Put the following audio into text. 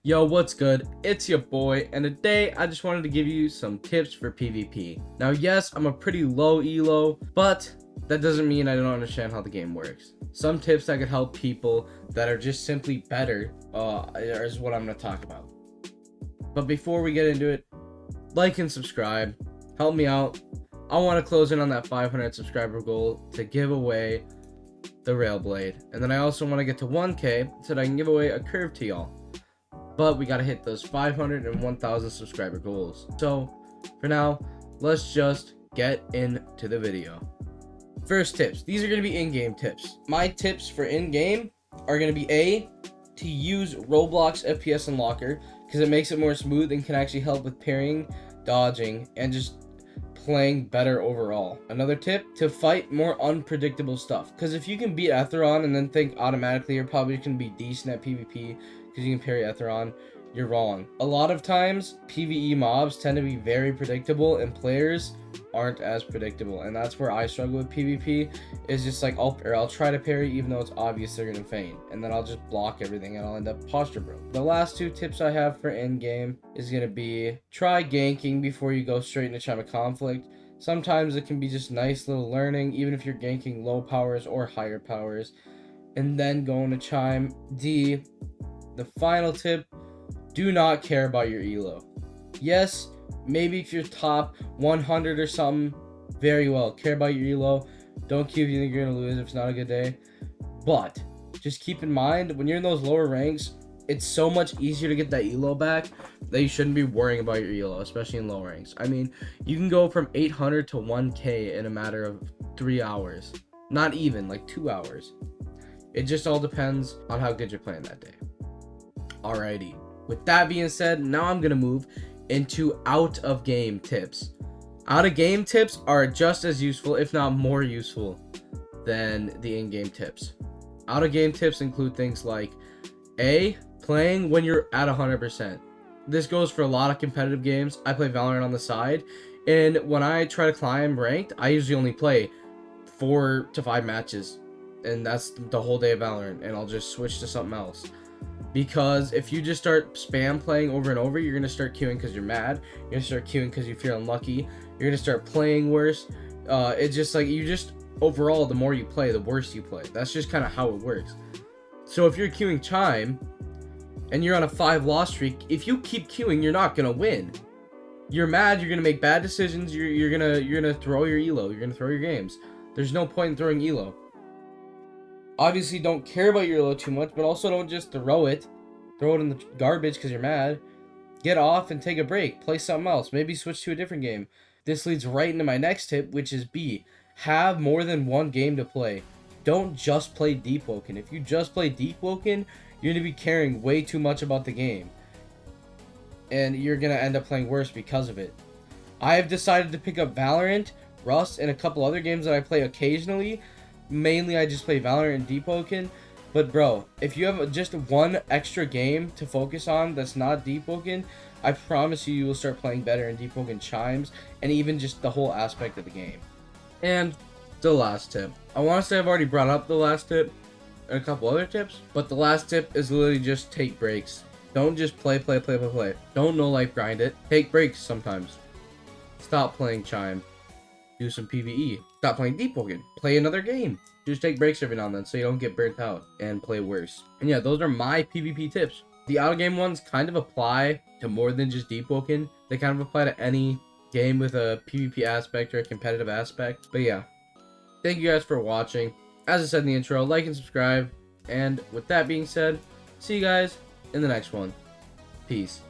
Yo, what's good? It's your boy, and today I just wanted to give you some tips for PvP. Now, yes, I'm a pretty low elo, but that doesn't mean I don't understand how the game works. Some tips that could help people that are just simply better is what I'm going to talk about. But before we get into it, like and subscribe. Help me out. I want to close in on that 500 subscriber goal to give away the rail blade. And then I also want to get to 1K so that I can give away a curve to y'all. But we gotta hit those 500 and 1,000 subscriber goals. So for now, let's just get into the video. First tips. These are gonna be in-game tips. My tips for in-game are gonna be to use Roblox FPS Unlocker because it makes it more smooth and can actually help with parrying, dodging, and just playing better overall. Another tip, to fight more unpredictable stuff, because if you can beat Etheron and then think automatically you're probably gonna be decent at PvP because you can parry Etheron, you're wrong. A lot of times PvE mobs tend to be very predictable and players aren't as predictable, and that's where I struggle with PvP. Is just like I'll try to parry even though it's obvious they're gonna feint, and then I'll just block everything and I'll end up posture broke. The last two tips I have for in-game is gonna be try ganking before you go straight into Chime of Conflict. Sometimes it can be just nice little learning, even if you're ganking low powers or higher powers, and then going to Chime. The final tip, do not care about your elo. Yes, maybe if you're top 100 or something, very well, care about your elo. Don't queue if you think you're gonna lose if it's not a good day. But just keep in mind, when you're in those lower ranks, it's so much easier to get that elo back that you shouldn't be worrying about your elo, especially in low ranks. I mean, you can go from 800 to 1K in a matter of 3 hours. Not even, like 2 hours. It just all depends on how good you're playing that day. Alrighty. With that being said, now I'm gonna move into out of game tips. Out of game tips are just as useful, if not more useful, than the in-game tips. Out of game tips include things like playing when you're at 100%. This goes for a lot of competitive games. I play Valorant on the side, and when I try to climb ranked, I usually only play 4 to 5 matches, and that's the whole day of Valorant, and I'll just switch to something else. Because if you just start spam playing over and over, you're going to start queuing because you're mad. You're going to start queuing because you feel unlucky. You're going to start playing worse. It's just like overall, the more you play, the worse you play. That's just kind of how it works. So if you're queuing Chime and you're on a 5 loss streak, if you keep queuing, you're not going to win. You're mad. You're going to make bad decisions. You're going to throw your elo. You're going to throw your games. There's no point in throwing elo. Obviously, don't care about your elo too much, but also don't just throw it in the garbage because you're mad. Get off and take a break. Play something else. Maybe switch to a different game. This leads right into my next tip, which is have more than one game to play. Don't just play Deepwoken. If you just play Deepwoken, you're going to be caring way too much about the game, and you're going to end up playing worse because of it. I have decided to pick up Valorant, Rust, and a couple other games that I play occasionally. Mainly, I just play Valorant and Deepwoken. But bro, if you have just one extra game to focus on that's not Deepwoken, I promise you will start playing better in Deepwoken Chimes, and even just the whole aspect of the game. And the last tip. I want to say I've already brought up the last tip and a couple other tips, but the last tip is literally just take breaks. Don't just play. Don't no life grind it. Take breaks sometimes. Stop playing Chime. Do some PvE. Stop playing Deepwoken. Play another game. Just take breaks every now and then so you don't get burnt out and play worse. And yeah, those are my PvP tips. The out-of-game ones kind of apply to more than just Deepwoken. They kind of apply to any game with a PvP aspect or a competitive aspect. But yeah, thank you guys for watching. As I said in the intro, like and subscribe. And with that being said, see you guys in the next one. Peace.